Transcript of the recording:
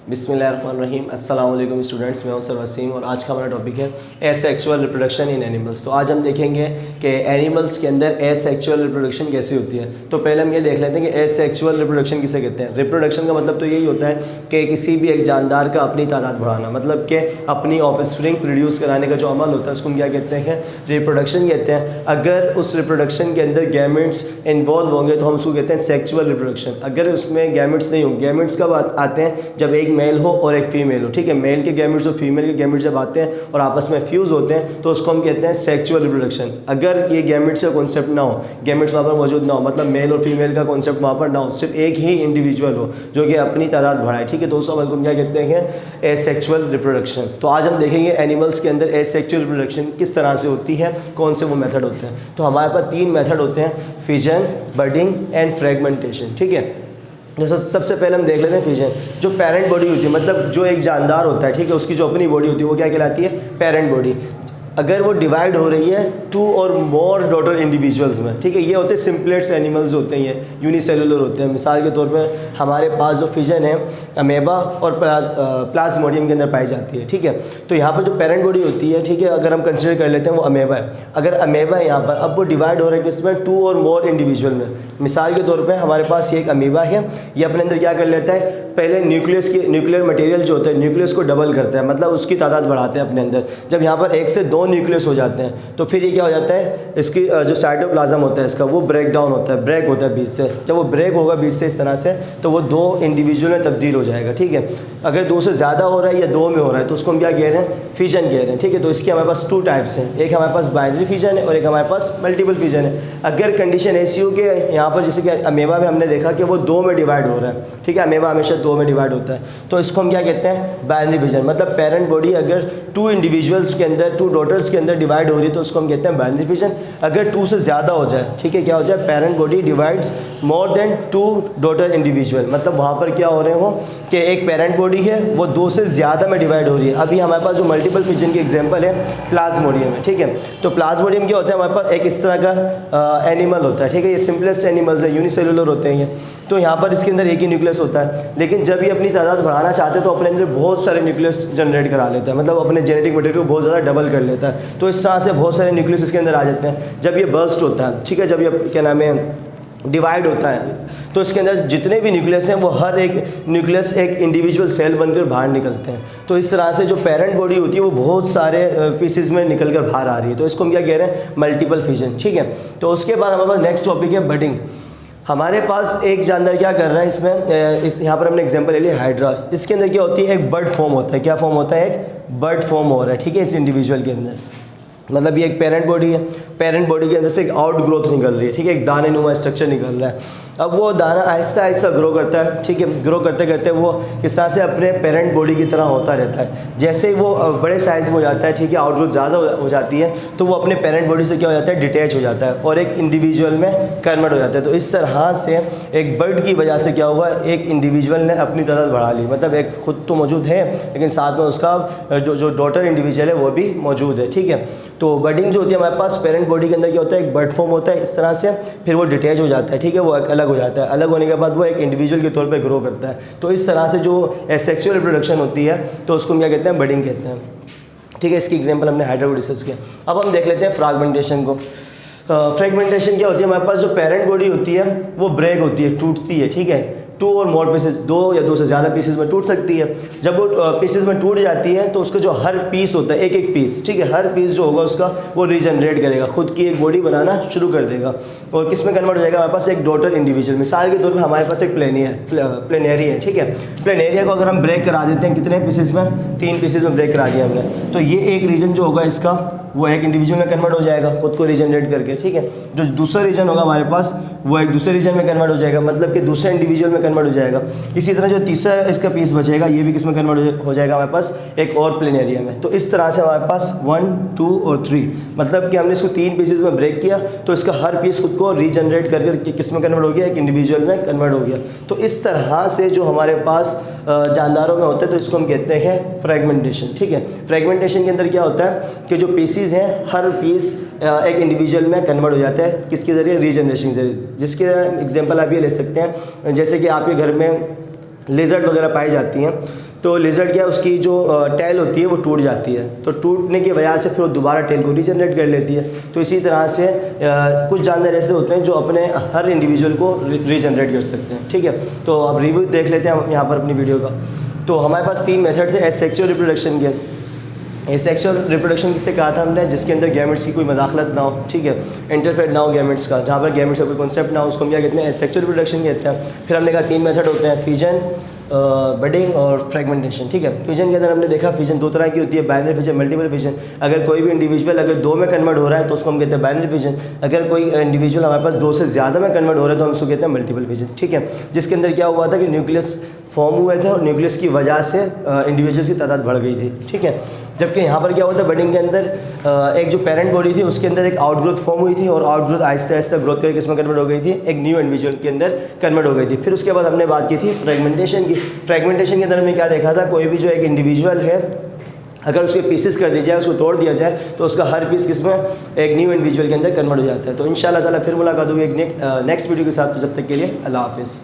बिस्मिल्लाहिर्रहमानिर्रहीम। अस्सलाम वालेकुम स्टूडेंट्स, मैं हूं सर वसीम और आज का हमारा टॉपिक है एसेक्सुअल रिप्रोडक्शन इन एनिमल्स। तो आज हम देखेंगे कि एनिमल्स के अंदर एसेक्सुअल रिप्रोडक्शन कैसे होती है। तो पहले हम ये देख लेते हैं कि एसेक्सुअल रिप्रोडक्शन किसे कहते हैं। रिप्रोडक्शन का मतलब तो यही होता है कि किसी भी एक जानदार का अपनी तादाद बढ़ाना, मतलब कि अपनी ऑफस्प्रिंग प्रोड्यूस कराने का जो अमल होता है उसको हम क्या कहते हैं, रिप्रोडक्शन कहते हैं। अगर उस रिप्रोडक्शन के अंदर गैमेट्स इन्वॉल्व होंगे तो हम उसको कहते हैं सेक्सुअल रिप्रोडक्शन। अगर उसमें गैमेट्स नहीं होंगे, गैमेट्स कब आते हैं, जब एक मेल हो और एक फीमेल हो, ठीक है। मेल के गैमेट्स और फीमेल के गैमेट्स जब आते हैं और आपस में फ्यूज़ होते हैं तो उसको हम कहते हैं सेक्सुअल रिप्रोडक्शन। अगर ये गैमेट्स का कॉन्सेप्ट ना हो, गैमेट्स वहाँ पर मौजूद ना हो, मतलब मेल और फीमेल का कॉन्सेप्ट वहाँ पर ना हो, सिर्फ एक ही इंडिविजुअल हो जो कि अपनी तादाद बढ़ाए, ठीक है, तो उस अमल को हम क्या कहते हैं, एसेक्सुअल रिप्रोडक्शन। तो आज हम देखेंगे एनिमल्स के अंदर एसेक्सुअल रिप्रोडक्शन किस तरह से होती है, कौन से वो मेथड होते हैं। तो हमारे पास 3 मेथड होते हैं, फिजन, बडिंग एंड फ्रेगमेंटेशन, ठीक है। जैसे सबसे पहले हम देख लेते हैं फिजन। जो पेरेंट बॉडी होती है, मतलब जो एक जानदार होता है, ठीक है, उसकी जो अपनी बॉडी होती है वो क्या कहलाती है, पेरेंट बॉडी। अगर वो डिवाइड हो रही है 2 और मोर डॉटर इंडिविजुअल्स में, ठीक है, ये होते हैं सिम्पलेट्स एनिमल्स होते हैं, ये यूनिसेलुलर होते हैं। मिसाल के तौर पे हमारे पास जो फिजन है अमेबा और प्लाज्मोडियम के अंदर पाई जाती है, ठीक है। तो यहाँ पर जो पेरेंट बॉडी होती है, ठीक है, अगर हम कंसिडर कर लेते हैं वो अमेबा है। अगर अमेबा है यहाँ पर, अब वो डिवाइड हो रहा है किसमें, 2 और मोर इंडिविजुअल में। मिसाल के तौर पे हमारे पास ये एक अमीबा है, ये अपने अंदर क्या कर लेता है, पहले न्यूक्लियर मटेरियल जो होता है न्यूक्लियस को डबल करता है, मतलब उसकी तादाद बढ़ाते हैं अपने अंदर। जब यहाँ पर 1 से 2 न्यूक्लियस हो जाते हैं तो फिर ये क्या हो जाता है, इसकी जो साइटोप्लाज्म होता है इसका वो ब्रेक डाउन होता है, ब्रेक होता है बीच से। जब वो ब्रेक होगा बीच से इस तरह से तो वो 2 इंडिविजुअल में तब्दील हो जाएगा, ठीक है। अगर 2 से ज़्यादा हो रहा है या 2 में हो रहा है तो उसको हम क्या कह रहे हैं, फिजन कह रहे हैं, ठीक है। तो इसके हमारे पास 2 टाइप्स हैं, एक हमारे पास बाइनरी फिजन है और एक हमारे पास मल्टीपल फिजन है। अगर कंडीशन ऐसी हो कि यहाँ पर जैसे कि अमेबा में हमने देखा कि वो 2 में डिवाइड हो रहा है, ठीक है, अमेबा हमेशा 2 में डिवाइड होता है, तो इसको हम क्या कहते हैं, बाइनरी फिजन। मतलब पेरेंट बॉडी अगर 2 इंडिविजुअल्स के अंदर, 2 डॉटर्स के अंदर डिवाइड हो रही है तो उसको हम कहते हैं बाइनरी फिजन। अगर 2 से ज़्यादा हो जाए, ठीक है, क्या हो जाए, parent body divides more than 2 daughter individual, मतलब वहाँ पर क्या हो रहे हो कि एक पेरेंट बॉडी है वो 2 से ज़्यादा में डिवाइड हो रही है। अभी हमारे पास जो मल्टीपल फिजन की एग्जांपल है प्लाज्मोडियम है, ठीक है। तो प्लाज्मोडियम क्या होता है, हमारे पास एक इस तरह का एनिमल होता है, ठीक है, ये सिंपलेस्ट एनिमल्स है, यूनिसेलुलर होते हैं ये। तो यहाँ पर इसके अंदर एक ही न्यूक्लियस होता है, लेकिन जब ये अपनी तादाद बढ़ाना चाहते हैं तो अपने अंदर बहुत सारे न्यूक्लियस जनरेट करा लेता है, मतलब अपने जेनेटिक मटेरियल को बहुत ज़्यादा डबल कर लेता है। तो इस तरह से बहुत सारे न्यूक्लियस इसके अंदर आ जाते हैं। जब ये बर्स्ट होता है, ठीक है, जब ये क्या नाम है, डिवाइड होता है, तो इसके अंदर जितने भी न्यूक्लियस हैं वो हर एक न्यूक्लियस एक इंडिविजुअल सेल बनकर बाहर निकलते हैं। तो इस तरह से जो पेरेंट बॉडी होती है वो बहुत सारे पीसेस में निकल कर बाहर आ रही है, तो इसको हम क्या कह रहे हैं, मल्टीपल फिजन, ठीक है। तो उसके बाद हमारे पास नेक्स्ट टॉपिक है बडिंग। हमारे पास एक जानदार क्या कर रहा है इसमें, यहाँ पर हमने एग्जांपल ले लिया हाइड्रा। इसके अंदर क्या होती है, एक बर्ड फॉर्म होता है। क्या फॉर्म होता है, एक बर्ड फॉर्म हो रहा है, ठीक है, इस इंडिविजुअल के अंदर। मतलब ये एक पेरेंट बॉडी है, पेरेंट बॉडी के अंदर से एक आउट ग्रोथ निकल रही है, ठीक है, एक दाने नुमा स्ट्रक्चर निकल रहा है। अब वो दाना आहिस्ता आहिस्ता ग्रो करता है, ठीक है, ग्रो करते करते वो किस तरह से अपने पेरेंट बॉडी की तरह होता रहता है। जैसे ही वो बड़े साइज़ में हो जाता है, ठीक है, आउट ग्रोथ ज़्यादा हो जाती है तो वो अपने पेरेंट बॉडी से क्या हो जाता है, डिटैच हो जाता है और एक इंडिविजुअल में कन्वर्ट हो जाता है। तो इस तरह से एक बर्ड की वजह से क्या हुआ, एक इंडिविजुअल ने अपनी तादाद बढ़ा ली, मतलब एक खुद तो मौजूद है लेकिन साथ में उसका जो डॉटर इंडिविजुअल है वो भी मौजूद है, ठीक है। तो बर्डिंग जो होती है हमारे पास पेरेंट बॉडी के अंदर क्या होता है, एक बर्ड फॉर्म होता है इस तरह से, फिर वो डिटैच हो जाता है, ठीक है, वो अलग हो जाता है। अलग होने के बाद वो एक इंडिविजुअल के तौर पे ग्रो करता है। तो इस तरह से जो एसेक्सुअल रिप्रोडक्शन होती है तो उसको हम क्या कहते हैं, बडिंग कहते हैं, ठीक है। इसकी एग्जांपल हमने हाइड्रा को डिस्कस किया। अब हम देख लेते हैं फ्रैगमेंटेशन को। फ्रैगमेंटेशन क्या होती है, हमारे पास जो पेरेंट बॉडी होती है वो ब्रेक होती है, टूटती है, ठीक है, 2 और मोर पीसेस, 2 या 2 से ज़्यादा पीसेस में टूट सकती है। जब वो पीसेस में टूट जाती है तो उसका जो हर पीस होता है, एक एक पीस, ठीक है, हर पीस जो होगा उसका वो रीजनरेट करेगा, खुद की एक बॉडी बनाना शुरू कर देगा और किस में कन्वर्ट हो जाएगा, हमारे पास एक डॉटर इंडिविजुअल। मिसाल के तौर पे हमारे पास एक प्लेनेरिया है, ठीक है। प्लेनेरिया को अगर हम ब्रेक करा देते हैं कितने पीसेस में, 3 पीसेस में ब्रेक करा दिया हमने, तो ये एक रीजन जो होगा इसका वो एक इंडिविजुअल में कन्वर्ट हो जाएगा खुद को रीजनरेट करके, ठीक है। जो दूसरा रीजन होगा हमारे पास वो एक दूसरे रीजन में कन्वर्ट हो जाएगा, मतलब कि दूसरे इंडिविजुअल में कन्वर्ट हो जाएगा। इसी तरह जो तीसरा इसका पीस बचेगा ये भी किस में कन्वर्ट हो जाएगा, हमारे पास एक और प्लेनेरिया में। तो इस तरह से हमारे पास 1, 2 और 3, मतलब कि हमने इसको 3 पीसेस में ब्रेक किया तो इसका हर पीस खुद को रीजनरेट करके किस में कन्वर्ट हो गया, एक इंडिविजुअल में कन्वर्ट हो गया। तो इस तरह से जो हमारे पास जानदारों में होता है तो इसको हम कहते हैं फ्रैगमेंटेशन, ठीक है। फ्रैगमेंटेशन के अंदर क्या होता है कि जो पीसीज हैं हर पीस एक इंडिविजुअल में कन्वर्ट हो जाता है, किसके ज़रिए, रीजनरेशन के जरिए। जिसके एग्जांपल आप ये ले सकते हैं, जैसे कि आपके घर में लिजर्ड वगैरह पाई जाती हैं। तो लिजर्ड क्या, उसकी जो टेल होती है वो टूट जाती है, तो टूटने की वजह से फिर वो दोबारा टेल को रीजनरेट कर लेती है। तो इसी तरह से कुछ जानवर ऐसे होते हैं जो अपने हर इंडिविजुअल को रीजनरेट कर सकते हैं। ठीक है, तो अब रिव्यू देख लेते हैं हम यहाँ पर अपनी वीडियो का। तो हमारे पास 3 मेथड थे एसेक्सुअल रिप्रोडक्शन के। एसेक्सुअल रिप्रोडक्शन किससे कहा था हमने, जिसके अंदर गैमेट्स की कोई मदाखलत ना हो, ठीक है, इंटरफेयर ना हो गैमेट्स का, जहाँ पर गैमेट्स का कोई कॉन्सेप्ट ना हो, उसको हम क्या कहते हैं, एसेक्सुअल रिप्रोडक्शन कहते हैं। फिर हमने कहा 3 मेथड होते हैं, फिजन, बडिंग और फ्रेगमेंटेशन। ठीक है, फिजन के अंदर हमने देखा फिजन 2 तरह की होती है, बाइनरी फिजन, मल्टीपल फिजन। अगर कोई भी इंडिविजुअल अगर 2 में कन्वर्ट हो रहा है तो उसको हम कहते हैं बाइनरी फिजन। अगर कोई इंडिविजुअल हमारे पास 2 से ज़्यादा में कन्वर्ट हो रहा है तो हम उसको कहते हैं मल्टीपल फिजन। ठीक है, जिसके अंदर क्या हुआ था कि न्यूक्लियस फॉर्म हुए थे और न्यूक्लियस की वजह से इंडिविजुअल्स की तादाद बढ़ गई थी। ठीक है, जबकि यहाँ पर क्या होता है, बडिंग के अंदर एक जो पेरेंट बॉडी थी उसके अंदर एक आउटग्रोथ फॉर्म हुई थी और आउटग्रोथ आहिस्ता आहिस्ता ग्रोथ करके इसमें कन्वर्ट हो गई थी, एक न्यू इंडिविजुअल के अंदर कन्वर्ट हो गई थी। फिर उसके बाद हमने बात की थी फ्रेगमेंटेशन की। फ्रेगमेंटेशन के अंदर हमने क्या देखा था, कोई भी जो एक इंडिविजुअल है अगर उसके पीसेस कर दिया जाए, उसको तोड़ दिया जाए, तो उसका हर पीस किसमें, एक न्यू इंडिविजुअल के अंदर कन्वर्ट हो जाता है। तो इंशाल्लाह ताला फिर मुलाकात होगी एक नेक्स्ट वीडियो के साथ। तो जब तक के लिए अल्लाह हाफिज़।